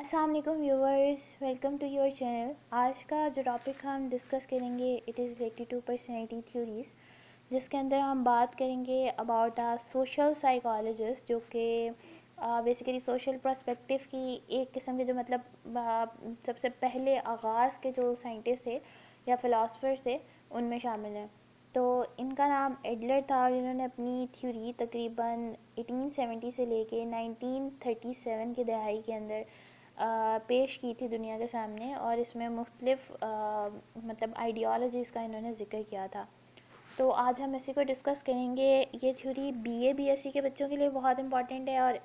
अस्सलाम वालेकुम viewers, welcome to your channel. आज का जो टॉपिक हम डिस्कस करेंगे it is related to personality theories, जिसके अंदर हम बात करेंगे अबाउट अ सोशल साइकोलॉजिस्ट, जो कि बेसिकली सोशल पर्सपेक्टिव की एक किस्म के जो सबसे पहले आगाज़ के जो साइंटिस्ट थे या फ़िलासफ़र्स थे उनमें शामिल हैं। तो इनका नाम एडलर था और इन्होंने अपनी थ्योरी तकरीबन 1870 से लेके 1937 की दहाई के अंदर पेश की थी दुनिया के सामने, और इसमें मुख्तलिफ आइडियालॉजीज़ का इन्होंने ज़िक्र किया था। तो आज हम इसी को डिस्कस करेंगे। ये थ्योरी बीए बीएससी के बच्चों के लिए बहुत इंपॉर्टेंट है और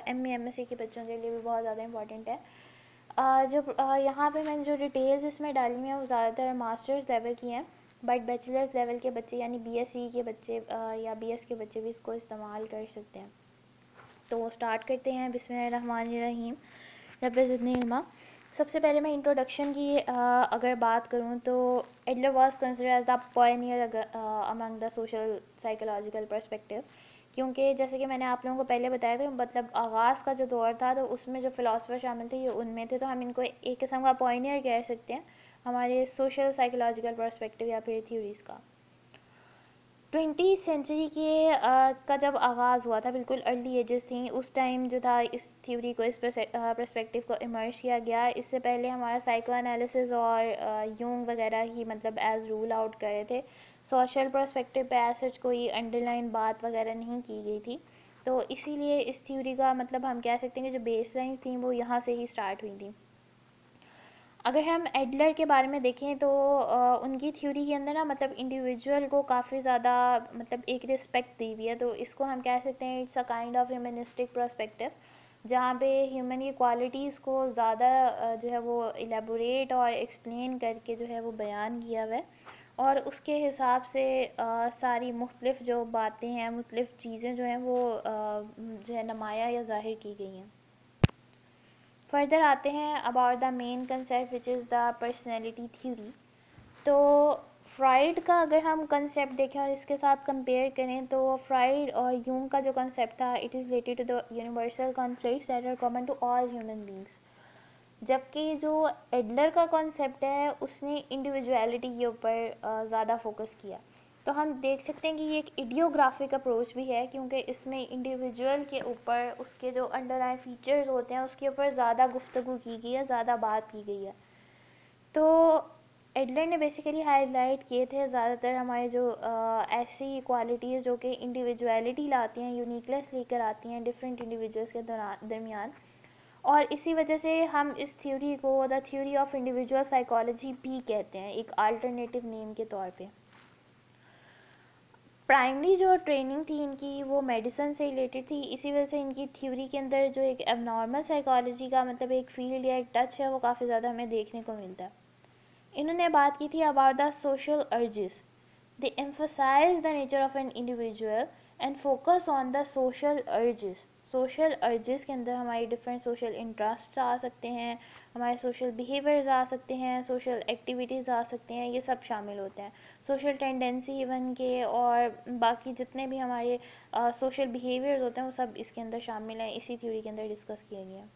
एमए एमएससी के बच्चों के लिए भी बहुत ज़्यादा इंपॉर्टेंट है। यहाँ पे मैंने जो डिटेल्स इसमें डाली हैं वो ज़्यादातर मास्टर्स लेवल की हैं, बट बैचलर्स लेवल के बच्चे यानी बीएससी के बच्चे या बीएस के बच्चे भी इसको इस्तेमाल कर सकते हैं। तो स्टार्ट करते हैं। बिस्मिल्लाहिर्रहमानिर्रहीम। रब्बिज़िदनी। सबसे पहले मैं इंट्रोडक्शन की अगर बात करूँ तो Adler was considered as the pioneer among the social psychological perspective, क्योंकि जैसे कि मैंने आप लोगों को पहले बताया था, मतलब आगाज़ का जो दौर था तो उसमें जो फ़िलासफ़र शामिल थे ये उनमें थे, तो हम इनको एक किस्म का पायनियर कह सकते हैं हमारे सोशल साइकोलॉजिकल पर्सपेक्टिव या फिर थ्योरीज़ का। 20वीं सेंचुरी का जब आगाज़ हुआ था, बिल्कुल अर्ली एजेस थी उस टाइम, जो था इस थ्योरी को, इस पर्सपेक्टिव को इमर्ज किया गया। इससे पहले हमारा साइको एनालिसिस और यूंग वगैरह ही एज रूल आउट करे थे। सोशल पर्सपेक्टिव पे एज सच कोई अंडरलाइन बात वगैरह नहीं की गई थी, तो इसीलिए इस थ्योरी का हम कह सकते हैं कि जो बेस लाइन थी वो यहाँ से ही स्टार्ट हुई थी। अगर हम एडलर के बारे में देखें तो उनकी थ्योरी के अंदर इंडिविजुअल को काफ़ी ज़्यादा एक रिस्पेक्ट दी हुई है, तो इसको हम कह सकते हैं it's a kind of humanistic perspective, जहाँ पे ह्यूमन की क्वालिटीज़ को ज़्यादा जो है वो एलेबोरेट और एक्सप्लेन करके जो है वो बयान किया हुआ है, और उसके हिसाब से सारी मुख्तलिफ जो बातें हैं, मुख्तलिफ चीज़ें जो हैं वो जो है नुमाया या ज़ाहिर की गई हैं। फर्दर आते हैं about the main concept which is the personality theory. तो फ्राइड का अगर हम कंसेप्ट देखें और इसके साथ कंपेयर करें तो फ्राइड और यूंग का जो कंसेप्ट था it is related to the universal conflicts that are common to all human beings, जबकि जो एडलर का कॉन्सेप्ट है उसने इंडिविजुअलिटी के ऊपर ज़्यादा फोकस किया। तो हम देख सकते हैं कि ये एक इडियोग्राफिक अप्रोच भी है, क्योंकि इसमें इंडिविजुअल के ऊपर उसके जो अंडरलाइन फीचर्स होते हैं उसके ऊपर ज़्यादा गुफ्तगू की गई है, ज़्यादा बात की गई है। तो एडलर ने बेसिकली हाईलाइट किए थे ज़्यादातर हमारे जो ऐसी क्वालिटीज़ जो कि इंडिविजुअलिटी लाती हैं, यूनिकनेस लेकर आती हैं डिफरेंट इंडिविजुअल्स के दरमियान, और इसी वजह से हम इस थ्योरी को the theory of individual psychology भी कहते हैं, एक अल्टरनेटिव नेम के तौर पे। प्राइमरी जो ट्रेनिंग थी इनकी वो मेडिसिन से रिलेटेड थी, इसी वजह से इनकी थ्योरी के अंदर जो एक एबनॉर्मल साइकोलॉजी का एक फील्ड या एक टच है वो काफ़ी ज़्यादा हमें देखने को मिलता है। इन्होंने बात की थी about the social urges. They emphasise the nature of an individual and focus on the social urges. Social urges के अंदर हमारी डिफरेंट सोशल इंटरेस्ट आ सकते हैं, हमारे सोशल बिहेवियर्स आ सकते हैं, सोशल एक्टिविटीज़ आ सकते हैं, ये सब शामिल होते हैं। सोशल टेंडेंसी इवन के और बाकी जितने भी हमारे सोशल बिहेवियर्स होते हैं वो सब इसके अंदर शामिल हैं, इसी थ्योरी के अंदर डिस्कस किए गए हैं।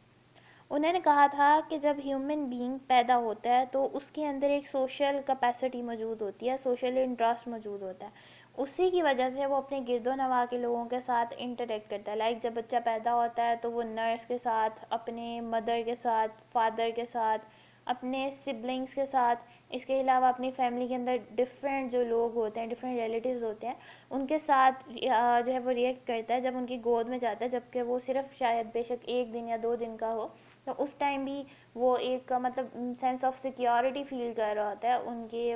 उन्होंने कहा था कि जब ह्यूमन बीइंग पैदा होता है तो उसके अंदर एक सोशल कैपेसिटी मौजूद होती है, सोशल इंटरेस्ट मौजूद होता है, उसी की वजह से वो अपने गिरदो नवा के लोगों के साथ इंटरेक्ट करता है। लाइक जब बच्चा पैदा होता है तो वो नर्स के साथ, अपने मदर के साथ, फादर के साथ, अपने सिबलिंग्स के साथ, इसके अलावा अपनी फैमिली के अंदर डिफरेंट जो लोग होते हैं, डिफरेंट रिलेटिव्स होते हैं, उनके साथ जो है वो रिएक्ट करता है जब उनकी गोद में जाता है, जबकि वो सिर्फ शायद बेशक 1 दिन या 2 दिन का हो, तो उस टाइम भी वो एक सेंस ऑफ सिक्योरिटी फील कर रहा होता है उनके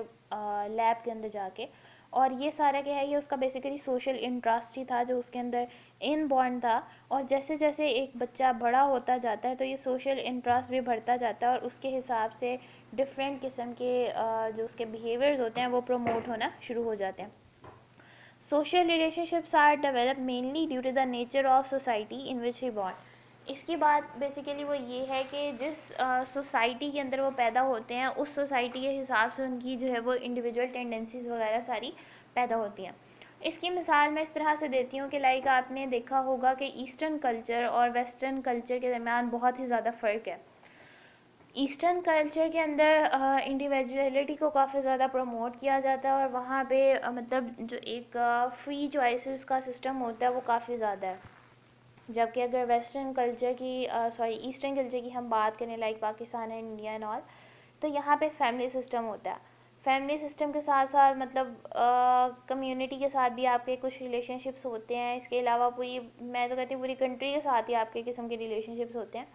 लैब के अंदर जाके। और ये सारा क्या है, ये उसका बेसिकली सोशल इंटरेस्ट ही था जो उसके अंदर इन बॉर्न था, और जैसे जैसे एक बच्चा बड़ा होता जाता है तो ये सोशल इंटरेस्ट भी बढ़ता जाता है और उसके हिसाब से डिफरेंट किस्म के जो उसके बिहेवियर्स होते हैं वो प्रमोट होना शुरू हो जाते हैं। Social relationships are develop mainly due to the nature of society in which he born. इसकी बात बेसिकली वो ये है कि जिस सोसाइटी के अंदर वो पैदा होते हैं उस सोसाइटी के हिसाब से उनकी जो है वो इंडिविजुअल टेंडेंसीज वगैरह सारी पैदा होती हैं। इसकी मिसाल मैं इस तरह से देती हूँ कि लाइक आपने देखा होगा कि ईस्टर्न कल्चर और वेस्टर्न कल्चर के दरमियान बहुत ही ज़्यादा फ़र्क है। ईस्टर्न कल्चर के अंदर इंडिविजुअलिटी को काफ़ी ज़्यादा प्रमोट किया जाता है और वहाँ पे मतलब जो एक फ्री चॉइसेस का सिस्टम होता है वो काफ़ी ज़्यादा है। जबकि अगर वेस्टर्न कल्चर की ईस्टर्न कल्चर की हम बात करें, like Pakistan and India and all, तो यहाँ पे फैमिली सिस्टम होता है। फैमिली सिस्टम के साथ साथ मतलब कम्युनिटी के साथ भी आपके कुछ रिलेशनशिप्स होते हैं। इसके अलावा पूरी, मैं तो कहती हूँ पूरी कंट्री के साथ ही आपके किस्म के रिलेशनशिप्स होते हैं।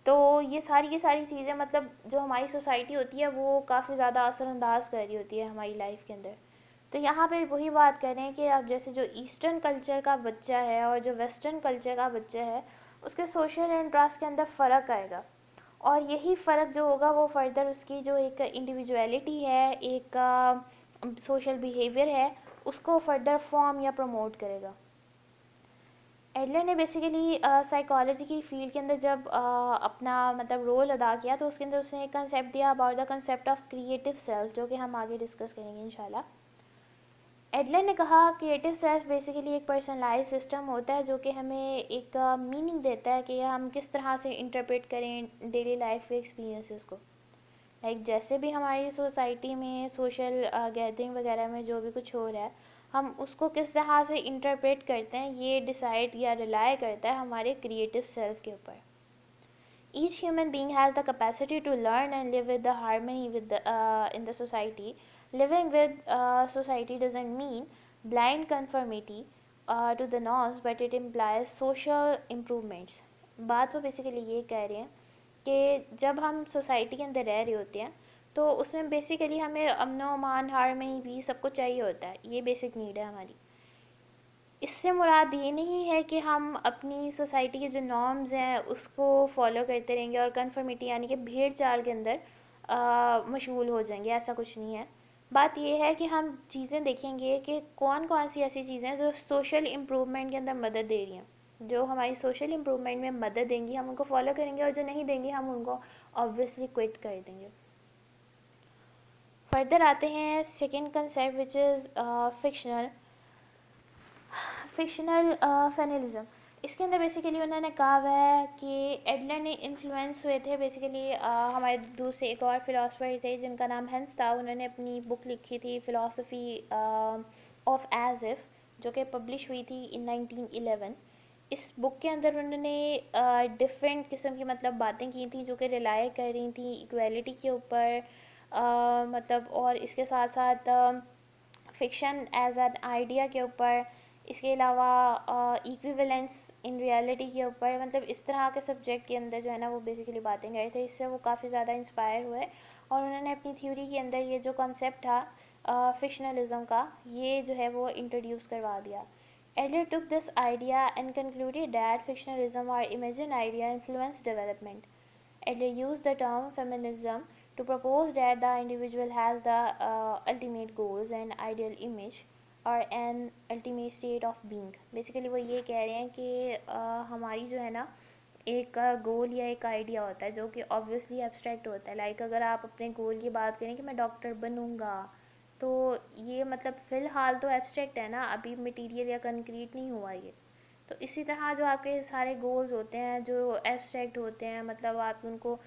तो ये सारी की सारी चीज़ें मतलब जो हमारी सोसाइटी होती है वो काफ़ी ज़्यादा असरअंदाज कर रही होती है हमारी लाइफ के अंदर। तो यहाँ पे वही बात करें कि अब जैसे जो ईस्टर्न कल्चर का बच्चा है और जो वेस्टर्न कल्चर का बच्चा है, उसके सोशल इंटरेस्ट के अंदर फ़र्क आएगा। और यही फ़र्क जो होगा वो फर्दर उसकी जो एक इंडिविजुअलिटी है, एक सोशल बिहेवियर है, उसको फर्दर फॉर्म या प्रमोट करेगा। एडलर ने बेसिकली साइकोलॉजी की फील्ड के अंदर जब अपना मतलब रोल अदा किया, तो उसके अंदर उसने एक कंसेप्ट दिया about the concept of creative self, जो कि हम आगे डिस्कस करेंगे इंशाल्लाह। एडलर ने कहा क्रिएटिव सेल्फ बेसिकली एक पर्सनलाइज सिस्टम होता है जो कि हमें एक मीनिंग देता है कि हम किस तरह से इंटरप्रेट करें डेली लाइफ के एक्सपीरियंसेस को। लाइक जैसे भी हमारी सोसाइटी में सोशल गैदरिंग वगैरह में जो भी कुछ हो रहा है, हम उसको किस तरह से इंटरप्रेट करते हैं, ये डिसाइड या रिलाई करता है हमारे क्रिएटिव सेल्फ के ऊपर। Each human being has the capacity to learn and live with the harmony with in the society. Living with society doesn't mean blind conformity to the norms, but it implies social improvements. बात वो basically ये कह रहे हैं कि जब हम society के अंदर रह रहे होते हैं, तो उसमें बेसिकली हमें अमन व अमान, हारमनी भी सब कुछ चाहिए होता है। ये बेसिक नीड है हमारी। इससे मुराद ये नहीं है कि हम अपनी सोसाइटी के जो नॉर्म्स हैं उसको फॉलो करते रहेंगे और कन्फर्मिटी यानी कि भेड़ चाल के अंदर मशगूल हो जाएंगे, ऐसा कुछ नहीं है। बात यह है कि हम चीज़ें देखेंगे कि कौन कौन सी ऐसी चीज़ें हैं जो सोशल इम्प्रूवमेंट के अंदर मदद दे रही हैं, जो हमारी सोशल इम्प्रूवमेंट में मदद देंगी, हम उनको फॉलो करेंगे, और जो नहीं देंगी हम उनको ऑब्वियसली क्विट कर देंगे। फर्दर आते हैं second concept which is fictional finalism. इसके अंदर बेसिकली उन्होंने कहा हुआ है कि एडलर ने इन्फ्लुएंस हुए थे बेसिकली हमारे दूसरे एक और फिलोसफर थे जिनका नाम हेंस था। उन्होंने अपनी बुक लिखी थी फ़िलासफ़ी ऑफ एज इफ़, जो कि पब्लिश हुई थी इन 1911। इस बुक के अंदर उन्होंने डिफरेंट किस्म की मतलब बातें की थी जो कि रिलाई कर रही थी इक्वालिटी के ऊपर, मतलब, और इसके साथ साथ फिक्शन एज एन आइडिया के ऊपर, इसके अलावा इक्विवेलेंस इन रियलिटी के ऊपर। मतलब इस तरह के सब्जेक्ट के अंदर जो है ना वो बेसिकली बातें कर रहे थे। इससे वो काफ़ी ज़्यादा इंस्पायर हुए और उन्होंने अपनी थ्योरी के अंदर ये जो कॉन्सेप्ट था फिक्शनलिज्म का, ये जो है वो इंट्रोड्यूस करवा दिया। Adler took this idea and concluded that fictionalism or imagined idea influenced development. Adler used the term feminism to propose that the individual has the ultimate goals and ideal image और an ultimate state of being. Basically वो ये कह रहे हैं कि हमारी जो है ना एक गोल या एक आइडिया होता है जो कि ऑब्वियसली एब्स्ट्रैक्ट होता है। लाइक अगर आप अपने गोल की बात करें कि मैं डॉक्टर बनूंगा, तो ये मतलब फ़िलहाल तो एब्स्ट्रैक्ट है ना, अभी मटेरियल या कंक्रीट नहीं हुआ ये। तो इसी तरह जो आपके सारे गोल्स होते हैं जो एब्स्ट्रैक्ट होते हैं, मतलब आप उनको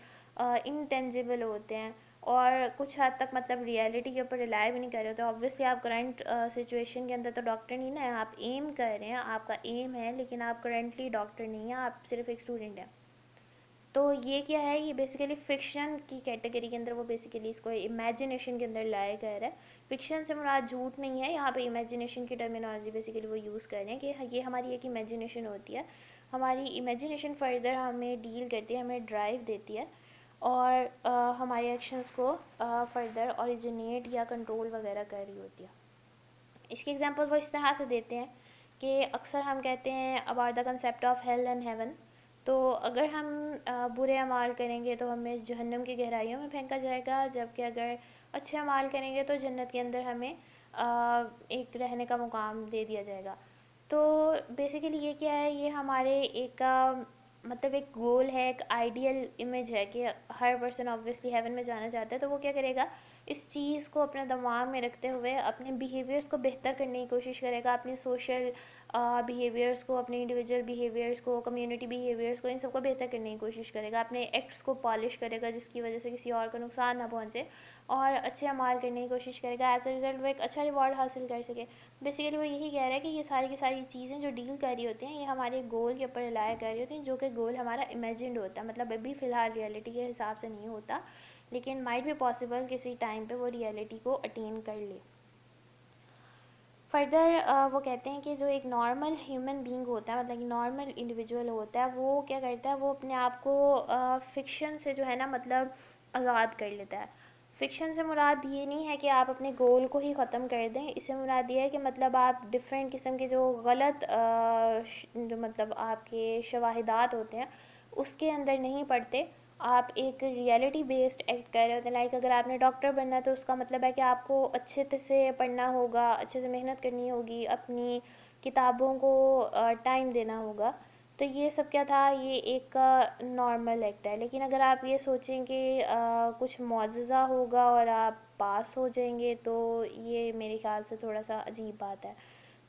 इनटेंजिबल होते हैं और कुछ हद तक मतलब रियलिटी के ऊपर रिलाई भी नहीं कर रहे होते। ऑब्वियसली आप करंट सिचुएशन के अंदर तो डॉक्टर नहीं ना है, आप एम कर रहे हैं, आपका एम है, लेकिन आप करंटली डॉक्टर नहीं हैं, आप सिर्फ एक स्टूडेंट हैं। तो ये क्या है, ये बेसिकली फिक्शन की कैटेगरी के अंदर वो बेसिकली इसको इमेजिनेशन के अंदर लाया गया है। फिक्शन से मुराद झूठ नहीं है, यहाँ पे इमेजिनेशन की टर्मिनोलॉजी बेसिकली वो यूज़ कर रहे हैं कि ये हमारी एक इमेजिनेशन होती है। हमारी इमेजिनेशन फर्दर हमें डील करती है, हमें ड्राइव देती है और हमारे एक्शंस को फर्दर ओरिजिनेट या कंट्रोल वगैरह कर रही होती है। इसके एग्जांपल वो इस तरह से देते हैं कि अक्सर हम कहते हैं about the concept of hell and heaven. तो अगर हम बुरे अमाल करेंगे तो हमें जहन्नम की गहराइयों में फेंका जाएगा, जबकि अगर अच्छे अमाल करेंगे तो जन्नत के अंदर हमें एक रहने का मुकाम दे दिया जाएगा। तो बेसिकली ये क्या है, ये हमारे एक मतलब एक गोल है, एक आइडियल इमेज है कि हर पर्सन ऑब्वियसली हेवन में जाना चाहता है। तो वो क्या करेगा, इस चीज़ को अपने दिमाग में रखते हुए अपने बिहेवियर्स को बेहतर करने की कोशिश करेगा, अपनी सोशल बिहेवियर्स को, अपने इंडिविजुअल बिहेवियर्स को, कम्युनिटी बिहेवियर्स को, इन सबको बेहतर करने की कोशिश करेगा, अपने एक्ट्स को पॉलिश करेगा जिसकी वजह से किसी और को नुकसान ना पहुंचे, और अच्छे अमाल करने की कोशिश करेगा, एज अ रिजल्ट वो एक अच्छा रिवॉर्ड हासिल कर सके। बेसिकली वो यही कह रहा है कि ये सारी की सारी चीज़ें जो डील कर रही होती हैं ये हमारे गोल के ऊपर रिलाय कर रही होती हैं, जो कि गोल हमारा इमेजिन्ड होता है, मतलब अभी फ़िलहाल रियलिटी के हिसाब से नहीं होता, लेकिन माइट भी पॉसिबल किसी टाइम पे वो रियलिटी को अटेन कर ले। फर्दर वो कहते हैं कि जो एक नॉर्मल ह्यूमन बीइंग होता है, मतलब नॉर्मल इंडिविजुअल होता है, वो क्या करता है, वो अपने आप को फिक्शन से जो है ना, मतलब आज़ाद कर लेता है। फिक्शन से मुराद ये नहीं है कि आप अपने गोल को ही ख़त्म कर दें, इससे मुराद ये है कि मतलब आप डिफरेंट किस्म के जो गलत जो मतलब आपके शवाहिदात होते हैं उसके अंदर नहीं पड़ते, आप एक रियलिटी बेस्ड एक्ट कर रहे होते हैं। लाइक अगर आपने डॉक्टर बनना है तो उसका मतलब है कि आपको अच्छे से पढ़ना होगा, अच्छे से मेहनत करनी होगी, अपनी किताबों को टाइम देना होगा। तो ये सब क्या था, ये एक नॉर्मल एक्ट है। लेकिन अगर आप ये सोचें कि कुछ मुआज़ज़ा होगा और आप पास हो जाएंगे, तो ये मेरे ख्याल से थोड़ा सा अजीब बात है।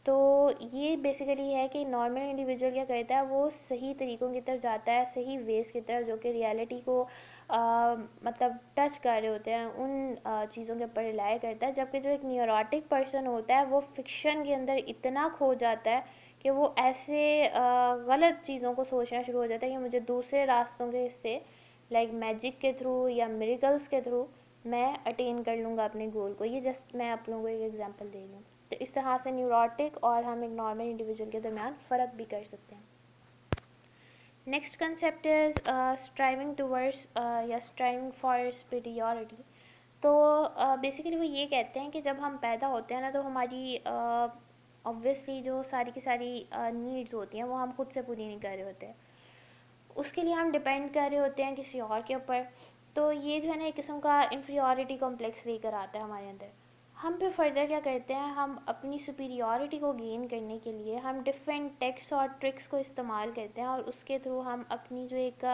तो ये बेसिकली है कि नॉर्मल इंडिविजुअल क्या करता है, वो सही तरीक़ों की तरफ जाता है, सही वेज़ की तरफ, जो कि रियलिटी को मतलब टच कर रहे होते हैं, उन चीज़ों के ऊपर रिलाय करता है। जबकि जो एक न्यूरोटिक पर्सन होता है वो फिक्शन के अंदर इतना खो जाता है कि वो ऐसे गलत चीज़ों को सोचना शुरू हो जाता है कि मुझे दूसरे रास्तों के हिस्से, लाइक मैजिक के थ्रू या मिरेकल्स के थ्रू मैं अटेन कर लूँगा अपने गोल को। ये जस्ट मैं आप लोगों को एक एग्जांपल दे रही हूँ। तो इस तरह से न्यूरोटिक और हम एक नॉर्मल इंडिविजुअल के दरमियान फ़र्क भी कर सकते हैं। Next concept is striving towards या स्ट्राइविंग फॉर सुपीरियॉरिटी। तो बेसिकली वो ये कहते हैं कि जब हम पैदा होते हैं ना, तो हमारी ऑब्वियसली जो सारी की सारी नीड्स होती हैं वो हम खुद से पूरी नहीं कर रहे होते, उसके लिए हम डिपेंड कर रहे होते हैं किसी और के ऊपर। तो ये जो है ना एक किस्म का इन्फीरियॉरिटी कॉम्प्लेक्स लेकर आता है हमारे अंदर। हम फिर फर्दर क्या करते हैं, हम अपनी सुपीरियॉरिटी को गेन करने के लिए हम डिफरेंट टेक्स और ट्रिक्स को इस्तेमाल करते हैं, और उसके थ्रू हम अपनी जो एक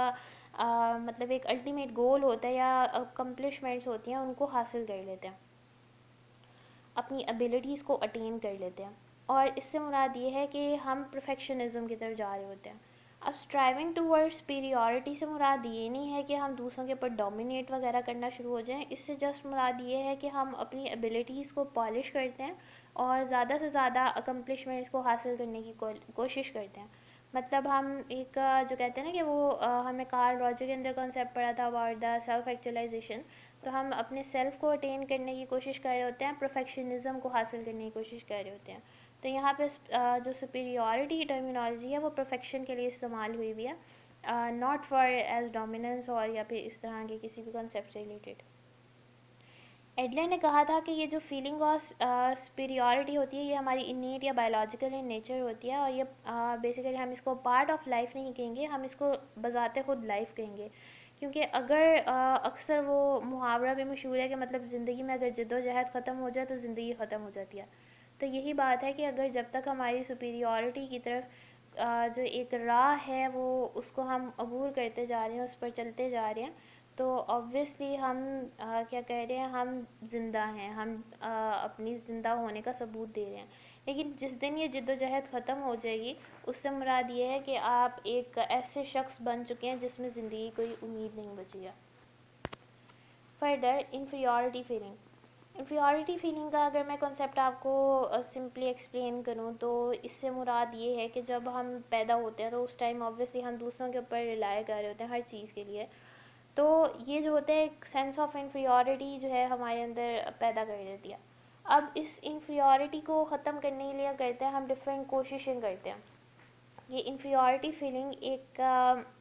मतलब एक अल्टीमेट गोल होता है या अकम्पलिशमेंट्स होती हैं उनको हासिल कर लेते हैं, अपनी एबिलिटीज़ को अटेन कर लेते हैं। और इससे मुराद ये है कि हम परफेक्शनिज्म की तरफ जा रहे होते हैं। अब स्ट्राइविंग टूवर्ड्स सुपीरियॉरिटी से मुराद ये नहीं है कि हम दूसरों के ऊपर डोमिनेट वगैरह करना शुरू हो जाएं, इससे जस्ट मुराद ये है कि हम अपनी एबिलिटीज़ को पॉलिश करते हैं और ज़्यादा से ज़्यादा अकम्पलिशमेंट्स को हासिल करने की कोशिश करते हैं। मतलब हम एक जो कहते हैं ना कि वो हमने कार्ल रॉजर के अंदर कॉन्सेप्ट पढ़ा था अबाउट द सेल्फ एक्चुअलाइजेशन। तो हम अपने सेल्फ को अटेन करने की कोशिश कर रहे होते हैं, परफेक्शनिज्म को हासिल करने की कोशिश कर रहे होते हैं। तो यहाँ पे जो सुपीरियॉरिटी की टर्मिनोलॉजी है वो परफेक्शन के लिए इस्तेमाल हुई हुई है, नॉट फॉर एज डोमिनेंस और या फिर इस तरह के किसी भी कॉन्सेप्ट से रिलेटेड। एडलर ने कहा था कि ये जो फीलिंग ऑफ सुपीरियॉरिटी होती है ये हमारी इनेट या बायोलॉजिकल इन नेचर होती है, और ये बेसिकली हम इसको पार्ट ऑफ लाइफ नहीं कहेंगे, हम इसको बजाते खुद लाइफ कहेंगे। क्योंकि अगर अक्सर वो मुहावरा भी मशहूर है कि मतलब ज़िंदगी में अगर जद्दोजहद ख़त्म हो जाए तो ज़िंदगी ख़त्म हो जाती है। तो यही बात है कि अगर जब तक हमारी सुपीरियॉरिटी की तरफ जो एक राह है वो उसको हम अबूर करते जा रहे हैं, उस पर चलते जा रहे हैं, तो ऑब्वियसली हम क्या कह रहे हैं, हम ज़िंदा हैं, हम अपनी ज़िंदा होने का सबूत दे रहे हैं। लेकिन जिस दिन ये जद्दोजहद ख़त्म हो जाएगी, उससे मुराद ये है कि आप एक ऐसे शख्स बन चुके हैं जिसमें ज़िंदगी कोई उम्मीद नहीं बची है। Further inferiority feeling. Inferiority feeling का अगर मैं कॉन्सेप्ट आपको सिंपली एक्सप्लेन करूँ तो इससे मुराद ये है कि जब हम पैदा होते हैं तो उस टाइम ऑब्वियसली हम दूसरों के ऊपर रिलाय कर रहे होते हैं हर चीज़ के लिए। तो ये जो होता है एक सेंस ऑफ इन्फीरियॉरिटी जो है हमारे अंदर पैदा कर देती है। अब इस इन्फीरियॉरिटी को ख़त्म करने के लिए करते हैं हम डिफरेंट कोशिशें करते हैं। ये इन्फीरियॉरिटी फीलिंग एक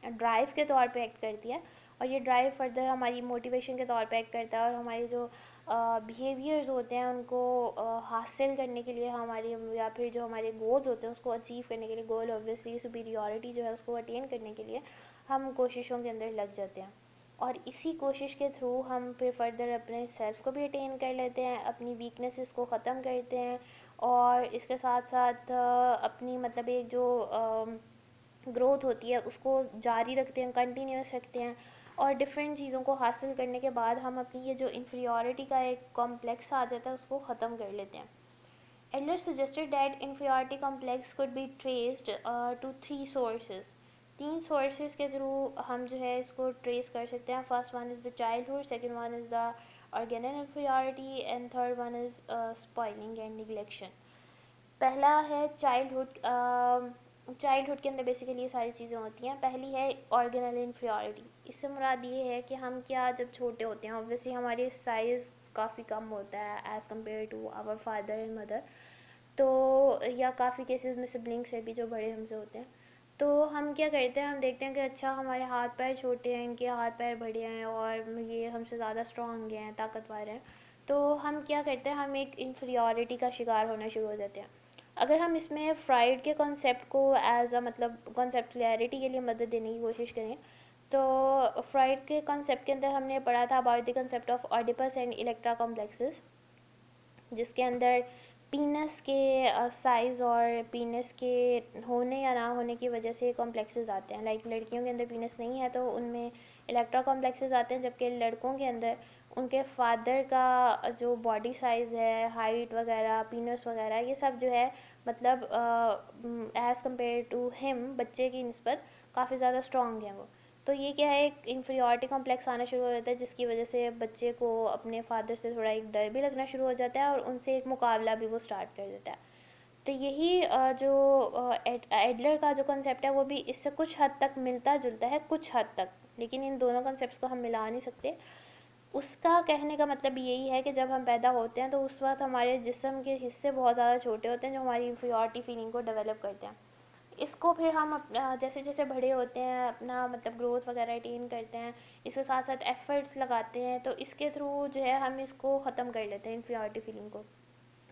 ड्राइव के तौर पे एक्ट करती है, और ये ड्राइव फर्दर हमारी मोटिवेशन के तौर पे एक्ट करता है, और हमारे जो बिहेवियर्स होते हैं उनको हासिल करने के लिए हमारे, या फिर जो हमारे गोल्स होते हैं उसको अचीव करने के लिए, गोल ऑब्वियसली सुपीरियॉरिटी जो है उसको अटेन करने के लिए हम कोशिशों के अंदर लग जाते हैं। और इसी कोशिश के थ्रू हम फिर फर्दर अपने सेल्फ को भी अटेन कर लेते हैं, अपनी वीकनेसेस को ख़त्म करते हैं, और इसके साथ साथ अपनी मतलब एक जो ग्रोथ होती है उसको जारी रखते हैं, कंटिन्यूस रखते हैं, और डिफरेंट चीज़ों को हासिल करने के बाद हम अपनी ये जो इन्फीरियॉरिटी का एक कॉम्प्लेक्स आ जाता है उसको ख़त्म कर लेते हैं। Adler suggested that inferiority complex could be traced to three sources. तीन sources के थ्रू हम जो है इसको ट्रेस कर सकते हैं. First one is the childhood, second one is the organ inferiority and third one is spoiling and neglection. पहला है चाइल्डहुड. चाइल्डहुड के अंदर बेसिकली ये सारी चीज़ें होती हैं. पहली है ऑर्गेनल इन्फीरियरिटी. इससे मुराद ये है कि हम क्या जब छोटे होते हैं ऑब्वियसली हमारे साइज़ काफ़ी कम होता है as compare to our father and mother. तो या काफ़ी केसेस में सिबलिंग्स है भी जो बड़े हमसे होते हैं. तो हम क्या करते हैं, हम देखते हैं कि अच्छा हमारे हाथ पैर छोटे हैं, इनके हाथ पैर बड़े हैं और ये हमसे ज़्यादा स्ट्रॉन्ग हैं, ताकतवर हैं. तो हम क्या करते हैं, हम एक इन्फीरियरिटी का शिकार होना शुरू हो जाते हैं. अगर हम इसमें फ्राइड के कॉन्सेप्ट को एज अ मतलब कॉन्सेप्ट क्लैरिटी के लिए मदद देने की कोशिश करें तो फ्राइड के कॉन्सेप्ट के अंदर हमने पढ़ा था about the concept of Oedipus and Electra complexes, जिसके अंदर पीनस के साइज़ और पीनस के होने या ना होने की वजह से कॉम्प्लेक्सेस आते हैं. लाइक लड़कियों के अंदर पीनस नहीं है तो उनमें इलेक्ट्रा कॉम्प्लेक्सेस आते हैं, जबकि लड़कों के अंदर उनके फादर का जो बॉडी साइज़ है, हाइट वगैरह, पीनस वगैरह, ये सब जो है मतलब एज़ कम्पेयर टू हिम बच्चे की निस्बत काफ़ी ज़्यादा स्ट्रॉन्ग है वो. तो ये क्या है, एक इन्फीरियरिटी कॉम्प्लेक्स आना शुरू हो जाता है जिसकी वजह से बच्चे को अपने फादर से थोड़ा एक डर भी लगना शुरू हो जाता है और उनसे एक मुकाबला भी वो स्टार्ट कर देता है. तो यही जो एडलर का जो कंसेप्ट है वो भी इससे कुछ हद तक मिलता जुलता है, कुछ हद तक, लेकिन इन दोनों कंसेप्ट को हम मिला नहीं सकते. उसका कहने का मतलब यही है कि जब हम पैदा होते हैं तो उस वक्त हमारे जिस्म के हिस्से बहुत ज़्यादा छोटे होते हैं जो हमारी इन्फीरियरिटी फीलिंग को डेवलप करते हैं. इसको फिर हम जैसे जैसे बड़े होते हैं अपना मतलब ग्रोथ वगैरह अटेन करते हैं, इसके साथ साथ एफर्ट्स लगाते हैं, तो इसके थ्रू जो है हम इसको ख़त्म कर लेते हैं इन्फीरियरिटी फीलिंग को.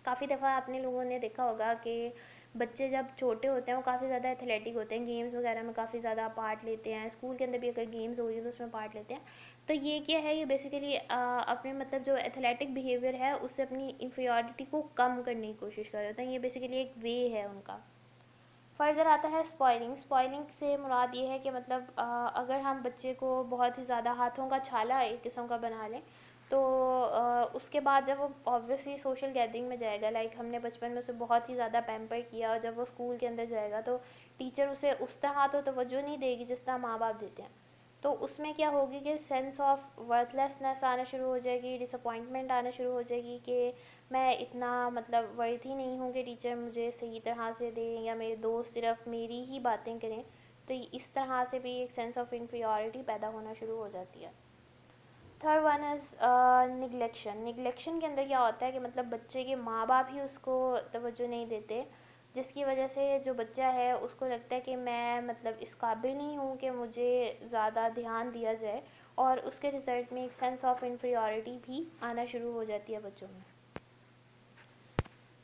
काफ़ी दफ़ा आपने लोगों ने देखा होगा कि बच्चे जब छोटे होते हैं वो काफ़ी ज़्यादा एथलेटिक होते हैं, गेम्स वगैरह में काफ़ी ज़्यादा पार्ट लेते हैं, स्कूल के अंदर भी अगर गेम्स हो रही है तो उसमें पार्ट लेते हैं. तो ये क्या है, ये बेसिकली अपने मतलब जो एथलेटिक बिहेवियर है उससे अपनी इन्फीरियरिटी को कम करने की कोशिश कर रहे होते हैं. ये बेसिकली एक वे है उनका. फर्दर आता है स्पॉइलिंग. स्पॉइलिंग से मुराद ये है कि मतलब अगर हम बच्चे को बहुत ही ज़्यादा हाथों का छाला एक किस्म का बना लें तो उसके बाद जब वो ऑब्वियसली सोशल गैदरिंग में जाएगा, लाइक हमने बचपन में उसे बहुत ही ज़्यादा पैम्पर किया और जब वो स्कूल के अंदर जाएगा तो टीचर उसे उस तरह तो तवज्जो नहीं देगी जिस तरह माँ बाप देते हैं. तो उसमें क्या होगी कि सेंस ऑफ वर्थलेसनेस आना शुरू हो जाएगी, डिसअपॉइंटमेंट आना शुरू हो जाएगी कि मैं इतना मतलब वर्थी नहीं हूँ कि टीचर मुझे सही तरह से दें या मेरे दोस्त सिर्फ मेरी ही बातें करें. तो इस तरह से भी एक सेंस ऑफ इन्फीरियरिटी पैदा होना शुरू हो जाती है. Third one is neglection. Neglection के अंदर क्या होता है कि मतलब बच्चे के माँ बाप ही उसको तवज्जो नहीं देते, जिसकी वजह से जो बच्चा है उसको लगता है कि मैं मतलब इस काबिल नहीं हूँ कि मुझे ज़्यादा ध्यान दिया जाए, और उसके रिज़ल्ट में एक सेंस ऑफ इन्फीरियरिटी भी आना शुरू हो जाती है बच्चों में.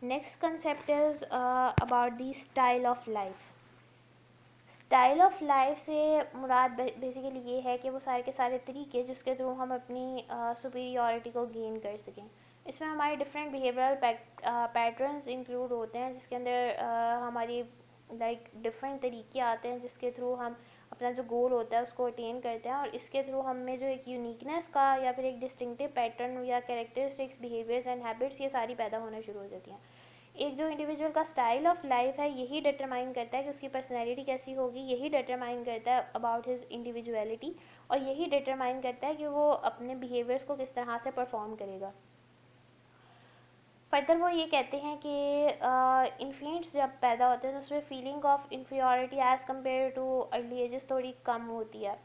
Next concept is about the style of life. Style of life से मुराद बेसिकली ये है कि वो सारे के सारे तरीके जिसके थ्रू हम अपनी सुपीरियरिटी को गेन कर सकें. इसमें हमारे डिफरेंट बिहेवियरल पैटर्न्स इंक्लूड होते हैं जिसके अंदर हमारी लाइक डिफरेंट तरीके आते हैं जिसके थ्रू हम अपना जो गोल होता है उसको अटेन करते हैं, और इसके थ्रू हमें जो एक यूनिकनेस का या फिर एक डिस्टिंक्टिव पैटर्न या कैरेक्टरिस्टिक्स, बिहेवियर्स एंड हैबिट्स ये सारी पैदा होना शुरू हो जाती हैं. एक जो इंडिविजुअल का स्टाइल ऑफ लाइफ है यही डिटरमाइन करता है कि उसकी पर्सनैलिटी कैसी होगी, यही डिटरमाइन करता है अबाउट हिज इंडिविजुअलिटी, और यही डिटरमाइन करता है कि वो अपने बिहेवियर्स को किस तरह से परफॉर्म करेगा. फर्दर वो ये कहते हैं कि इन्फेंट्स जब पैदा होते हैं तो उसमें feeling of inferiority as compare too early ages थोड़ी कम होती है,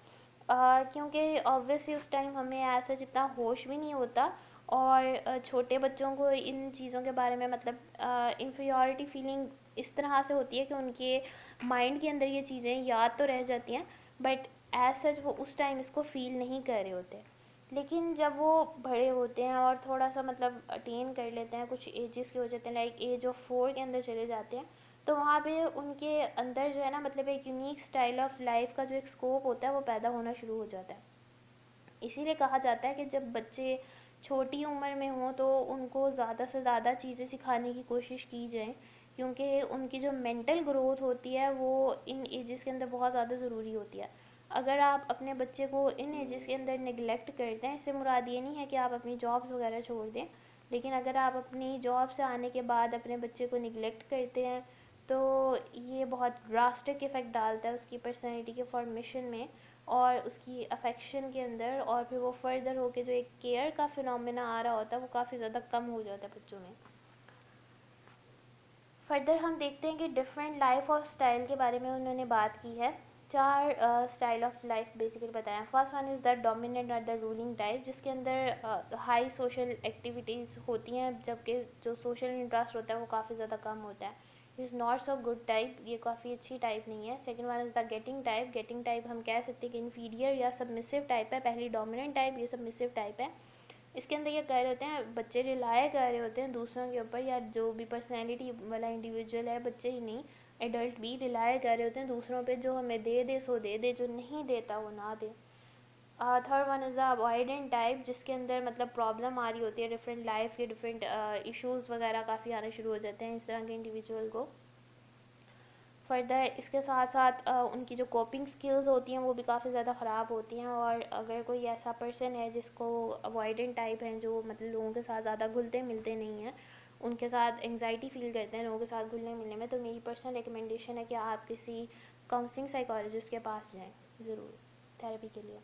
क्योंकि ऑब्वियसली उस टाइम हमें ऐसा जितना होश भी नहीं होता, और छोटे बच्चों को इन चीज़ों के बारे में मतलब इन्फीरियरिटी फीलिंग इस तरह से होती है कि उनके माइंड के अंदर ये चीज़ें याद तो रह जाती हैं, बट एज सच वो उस टाइम इसको फील नहीं कर रहे होते. लेकिन जब वो बड़े होते हैं और थोड़ा सा मतलब अटेन कर लेते हैं, कुछ एजेस के हो जाते हैं, लाइक एज ऑफ 4 के अंदर चले जाते हैं, तो वहाँ पे उनके अंदर जो है ना मतलब एक यूनिक स्टाइल ऑफ लाइफ का जो एक स्कोप होता है वो पैदा होना शुरू हो जाता है. इसीलिए कहा जाता है कि जब बच्चे छोटी उम्र में हों तो उनको ज़्यादा से ज़्यादा चीज़ें सिखाने की कोशिश की जाए, क्योंकि उनकी जो मेंटल ग्रोथ होती है वो इन एजेस के अंदर बहुत ज़्यादा ज़रूरी होती है. अगर आप अपने बच्चे को इन एजेस के अंदर निगलेक्ट करते हैं, इससे मुराद ये नहीं है कि आप अपनी जॉब्स वगैरह छोड़ दें, लेकिन अगर आप अपनी जॉब से आने के बाद अपने बच्चे को निगलेक्ट करते हैं तो ये बहुत ड्रास्टिक इफ़ेक्ट डालता है उसकी पर्सनैलिटी के फॉर्मेशन में और उसकी अफेक्शन के अंदर, और फिर वो फर्दर होके जो एक केयर का फिनोमेना आ रहा होता है वो काफ़ी ज़्यादा कम हो जाता है बच्चों में। फर्दर हम देखते हैं कि डिफरेंट लाइफ और स्टाइल के बारे में उन्होंने बात की है। 4 स्टाइल ऑफ लाइफ बेसिकली बताया। First one is the dominant और द रूलिंग टाइप, जिसके अंदर हाई सोशल एक्टिविटीज़ होती हैं जबकि जो सोशल इंटरेस्ट होता है वो काफ़ी ज़्यादा कम होता है। Is not so good type, ये काफ़ी अच्छी टाइप नहीं है। Second one is the getting type. Getting type हम कह सकते हैं कि इन्फीरियर या सबमिसिव टाइप है। पहली डोमिनेंट टाइप, ये सबमिसिव टाइप है। इसके अंदर ये कह रहे होते हैं बच्चे रिलाय कर रहे होते हैं दूसरों के ऊपर, या जो भी पर्सनैलिटी वाला इंडिविजुअल है, बच्चे ही नहीं एडल्ट भी रिलाय कर रहे होते हैं दूसरों पे, जो हमें दे दे सो दे दे, जो नहीं देता वो ना दे। Third one is the avoidant type, जिसके अंदर मतलब प्रॉब्लम आ रही होती है, डिफरेंट लाइफ के डिफरेंट इश्यूज़ वगैरह काफ़ी आने शुरू हो जाते हैं इस तरह के इंडिविजुअल को। फर्दर इसके साथ साथ उनकी जो कोपिंग स्किल्स होती हैं वो भी काफ़ी ज़्यादा ख़राब होती हैं। और अगर कोई ऐसा पर्सन है जिसको अवॉइडेंट टाइप हैं, जो मतलब लोगों के साथ ज़्यादा घुलते मिलते नहीं हैं, उनके साथ एंग्जाइटी फील करते हैं लोगों के साथ घुलने मिलने में, तो मेरी पर्सनल रिकमेंडेशन है कि आप किसी काउंसलिंग साइकोलॉजिस्ट के पास जाएँ ज़रूर थेरेपी के लिए।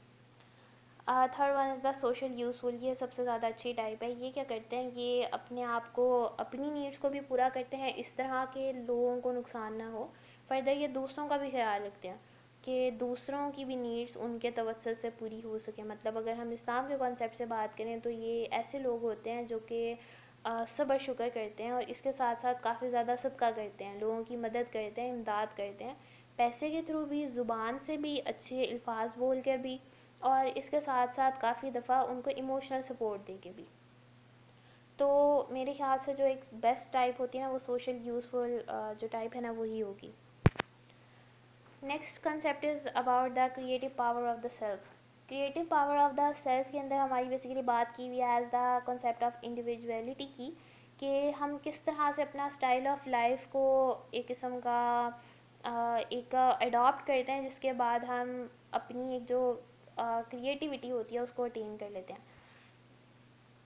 Third one is the social useful, ये सबसे ज़्यादा अच्छी टाइप है। ये क्या करते हैं, ये अपने आप को, अपनी नीड्स को भी पूरा करते हैं इस तरह के लोगों को नुकसान ना हो। फर्दर ये दूसरों का भी ख्याल रखते हैं कि दूसरों की भी नीड्स उनके तवज्जुह से पूरी हो सके। मतलब अगर हम इस्लाम के कॉन्सेप्ट से बात करें तो ये ऐसे लोग होते हैं जो कि सब्र शुक्र करते हैं और इसके साथ साथ काफ़ी ज़्यादा सदका करते हैं, लोगों की मदद करते हैं, इमदाद करते हैं, पैसे के थ्रू भी, ज़ुबान से भी, अच्छे अल्फाज बोल कर भी, और इसके साथ साथ काफ़ी दफ़ा उनको इमोशनल सपोर्ट दे के भी। तो मेरे ख्याल से जो एक बेस्ट टाइप होती है ना वो सोशल यूज़फुल जो टाइप है ना वही होगी। Next concept is about the creative power of the self. Creative power of the self के अंदर हमारी बेसिकली बात की हुई है as the concept of individuality की, कि हम किस तरह से अपना स्टाइल ऑफ लाइफ को एक किस्म का एक अडॉप्ट करते हैं, जिसके बाद हम अपनी एक जो क्रिएटिविटी होती है उसको अटेन कर लेते हैं।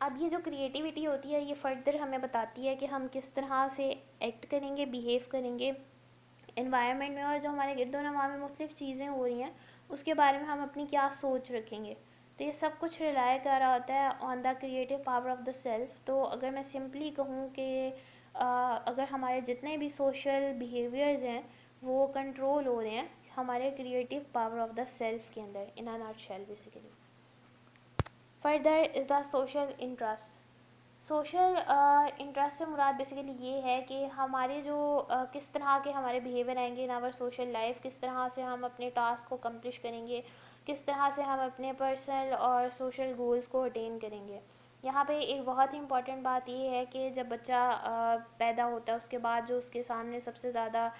अब ये जो क्रिएटिविटी होती है ये फर्दर हमें बताती है कि हम किस तरह से एक्ट करेंगे, बिहेव करेंगे एनवायरनमेंट में, और जो हमारे गिरदोनवा में मुख्तलिफ़ चीज़ें हो रही हैं उसके बारे में हम अपनी क्या सोच रखेंगे। तो ये सब कुछ रिलाय कर रहा होता है on the creative power of the self. तो अगर मैं सिंपली कहूँ कि अगर हमारे जितने भी सोशल बिहेवियर्स हैं वो कंट्रोल हो रहे हैं हमारे creative power of the self के अंदर, in a nutshell basically. Further is the social interest. Social interest से मुराद बेसिकली ये है कि हमारे जो किस तरह के हमारे बिहेवियर आएंगे इन आवर सोशल लाइफ, किस तरह से हम अपने टास्क को कम्प्लिश करेंगे, किस तरह से हम अपने पर्सनल और सोशल गोल्स को अटेन करेंगे। यहाँ पे एक बहुत ही इम्पॉर्टेंट बात ये है कि जब बच्चा पैदा होता है उसके बाद जो उसके सामने सबसे ज़्यादा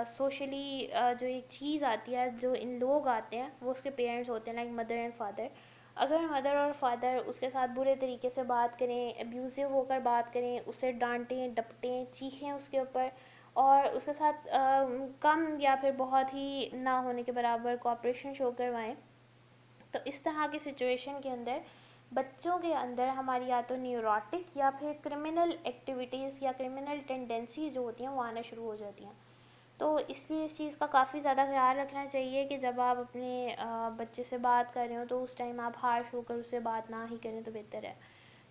सोशली जो एक चीज़ आती है, जो इन लोग आते हैं वो उसके पेरेंट्स होते हैं, लाइक मदर एंड फादर। अगर मदर और फादर उसके साथ बुरे तरीके से बात करें, अब्यूज़िव होकर बात करें, उसे डांटें, डपटें, चीखें उसके ऊपर, और उसके साथ कम या फिर बहुत ही ना होने के बराबर कोऑपरेशन शो करवाएं, तो इस तरह की सिचुएशन के अंदर बच्चों के अंदर हमारी या तो न्यूरोटिक या फिर क्रिमिनल एक्टिविटीज़ या क्रिमिनल टेंडेंसी जो होती हैं वो आना शुरू हो जाती हैं। तो इसलिए इस चीज़ का काफ़ी ज़्यादा ख्याल रखना चाहिए कि जब आप अपने बच्चे से बात कर रहे हो तो उस टाइम आप हार्श होकर उससे बात ना ही करें तो बेहतर है,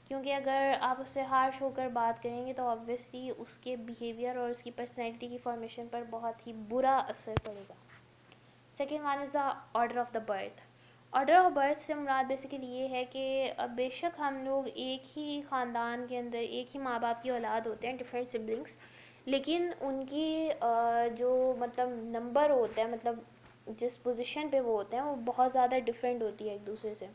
क्योंकि अगर आप उससे हार्श होकर बात करेंगे तो ऑब्वियसली उसके बिहेवियर और उसकी पर्सनैलिटी की फॉर्मेशन पर बहुत ही बुरा असर पड़ेगा। Second one is the order of the birth. Order of birth से मुराद बेसिकली ये है कि बेशक हम लोग एक ही ख़ानदान के अंदर एक ही माँ बाप की औलाद होते हैं, डिफरेंट सिबलिंग्स, लेकिन उनकी जो मतलब नंबर होता है, मतलब जिस पोजीशन पे वो होते हैं वो बहुत ज़्यादा डिफरेंट होती है एक दूसरे से।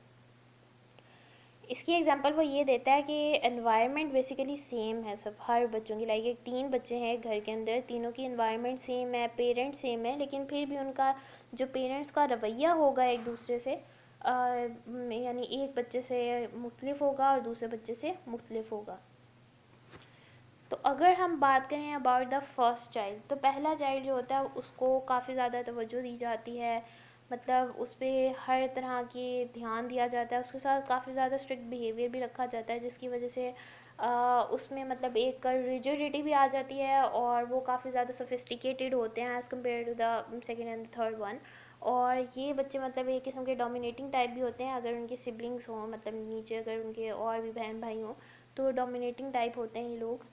इसकी एग्जांपल वो ये देता है कि एनवायरनमेंट बेसिकली सेम है सब हर बच्चों की, लाइक एक 3 बच्चे हैं घर के अंदर, तीनों की एनवायरनमेंट सेम है, पेरेंट्स सेम है, लेकिन फिर भी उनका जो पेरेंट्स का रवैया होगा एक दूसरे से यानी एक बच्चे से मुख्तलिफ होगा और दूसरे बच्चे से मुख्तलिफ होगा। तो अगर हम बात करें अबाउट द फर्स्ट चाइल्ड, तो पहला चाइल्ड जो होता है उसको काफ़ी ज़्यादा तवज्जो दी जाती है, मतलब उस पर हर तरह के ध्यान दिया जाता है, उसके साथ काफ़ी ज़्यादा स्ट्रिक्ट बिहेवियर भी रखा जाता है, जिसकी वजह से उसमें मतलब एक रिजिडिटी भी आ जाती है और वो काफ़ी ज़्यादा सोफिस्टिकेटेड होते हैं as compare to the second and third one. और ये बच्चे मतलब एक किस्म के डोमिनेटिंग टाइप भी होते हैं, अगर उनके सिबलिंग्स हों, मतलब नीचे अगर उनके और भी बहन भाई हों तो डोमिनेटिंग टाइप होते हैं ये लोग।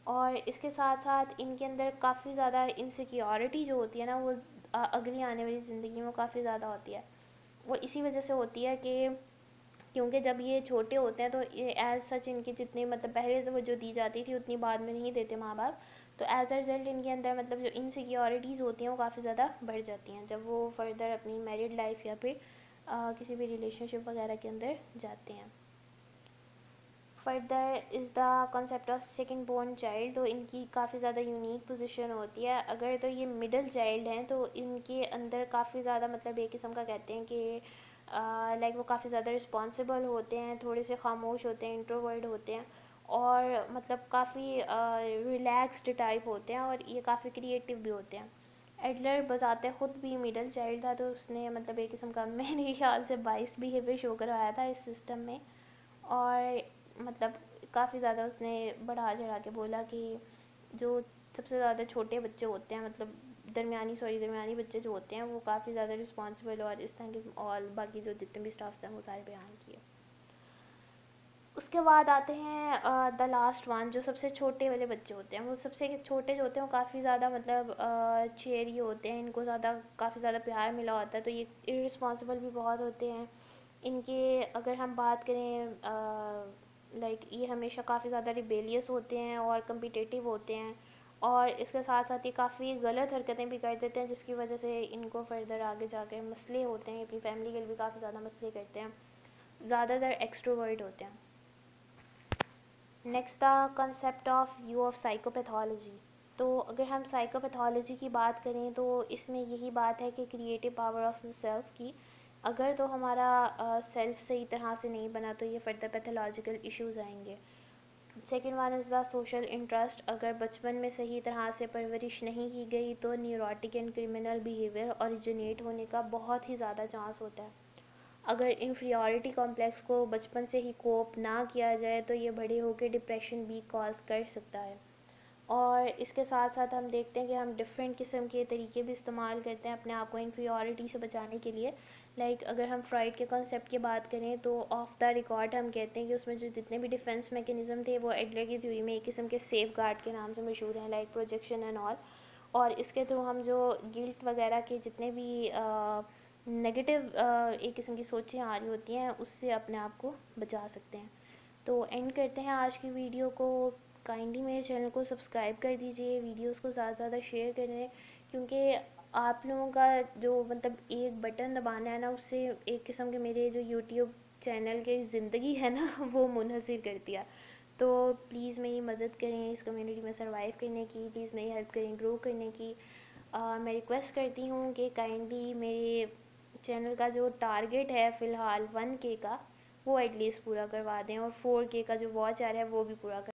और इसके साथ साथ इनके अंदर काफ़ी ज़्यादा इनसिक्योरिटी जो होती है ना, वो अगली आने वाली ज़िंदगी में काफ़ी ज़्यादा होती है। वो इसी वजह से होती है कि क्योंकि जब ये छोटे होते हैं तो ये एज़ सच इनकी जितनी मतलब पहले तो वो जो दी जाती थी उतनी बाद में नहीं देते माँ बाप, तो एज अ रिज़ल्ट इनके अंदर मतलब जो इनसिक्योरिटीज़ होती हैं वो काफ़ी ज़्यादा बढ़ जाती हैं जब वो फर्दर अपनी मैरिड लाइफ या फिर किसी भी रिलेशनशिप वगैरह के अंदर जाते हैं। Further is the concept of second born child. तो इनकी काफ़ी ज़्यादा यूनिक पोजीशन होती है। अगर तो ये मिडिल चाइल्ड हैं तो इनके अंदर काफ़ी ज़्यादा मतलब एक किस्म का कहते हैं कि लाइक वो काफ़ी ज़्यादा रिस्पॉन्सिबल होते हैं, थोड़े से खामोश होते हैं, इंट्रोवर्ड होते हैं और मतलब काफ़ी रिलैक्स्ड टाइप होते हैं और ये काफ़ी क्रिएटिव भी होते हैं। एडलर बजाते खुद भी मिडिल चाइल्ड था, तो उसने मतलब एक किस्म का मेरे ख्याल से बाइस्ड बिहेवियर शो करवाया था इस सिस्टम में। और मतलब काफ़ी ज़्यादा उसने बढ़ा चढ़ा के बोला कि जो सबसे ज़्यादा छोटे बच्चे होते हैं, मतलब दरमियानी बच्चे जो होते हैं वो काफ़ी ज़्यादा रिस्पॉन्सिबल और इस तरह के, और बाकी जो जितने भी स्टाफ्स हैं वो सारे बयान किए। उसके बाद आते हैं द लास्ट वन, जो सबसे छोटे वाले बच्चे होते हैं। वो सबसे छोटे जो होते हैं वो काफ़ी ज़्यादा मतलब चेरी होते हैं, इनको ज़्यादा काफ़ी ज़्यादा प्यार मिला होता है, तो ये इरिस्पॉन्सिबल भी बहुत होते हैं। इनके अगर हम बात करें लाइक ये हमेशा काफ़ी ज़्यादा रिबेलियस होते हैं और कम्पिटिटिव होते हैं और इसके साथ साथ ये काफ़ी गलत हरकतें भी कर देते हैं, जिसकी वजह से इनको फर्दर आगे जाकर मसले होते हैं, अपनी फैमिली के लिए भी काफ़ी ज़्यादा मसले करते हैं, ज़्यादातर एक्सट्रोवर्ट होते हैं। Next the concept of view of psychopathology. तो अगर हम साइकोपैथोलॉजी की बात करें तो इसमें यही बात है कि creative power of the self की, अगर तो हमारा सेल्फ सही तरह से नहीं बना तो ये फर्दर पैथोलॉजिकल इश्यूज आएंगे। Second one is the social interest. अगर बचपन में सही तरह से परवरिश नहीं की गई तो neurotic and criminal behaviour originate होने का बहुत ही ज़्यादा चांस होता है। अगर इंफीरियॉरिटी कॉम्प्लेक्स को बचपन से ही कोप ना किया जाए तो ये बड़े होकर डिप्रेशन भी कॉज कर सकता है। और इसके साथ साथ हम देखते हैं कि हम डिफरेंट किस्म के तरीके भी इस्तेमाल करते हैं अपने आप को इंफीरियॉरिटी से बचाने के लिए। लाइक अगर हम फ्रॉइड के कॉन्सेप्ट की बात करें तो ऑफ द रिकॉर्ड हम कहते हैं कि उसमें जो जितने भी डिफेंस मैकेनिज्म थे वो एडलर की थ्योरी में एक किस्म के सेफ गार्ड के नाम से मशहूर हैं, लाइक प्रोजेक्शन एंड ऑल। और इसके थ्रू हम जो गिल्ट वगैरह के जितने भी नेगेटिव एक किस्म की सोचें आ रही होती हैं उससे अपने आप को बचा सकते हैं। तो एंड करते हैं आज की वीडियो को। काइंडली मेरे चैनल को सब्सक्राइब कर दीजिए, वीडियोस को ज़्यादा से ज़्यादा शेयर करें, क्योंकि आप लोगों का जो मतलब एक बटन दबाना है ना, उससे एक किस्म के मेरे जो यूट्यूब चैनल की ज़िंदगी है ना वो मुनहसर कर दिया। तो प्लीज़ मेरी मदद करें इस कम्युनिटी में सर्वाइव करने की, प्लीज़ मेरी हेल्प करें ग्रो करने की। मैं रिक्वेस्ट करती हूँ कि काइंडली मेरे चैनल का जो टारगेट है फ़िलहाल 1K का, वो एटलीस्ट पूरा करवा दें और 4K का जो वॉच आ रहा है वो भी पूरा कर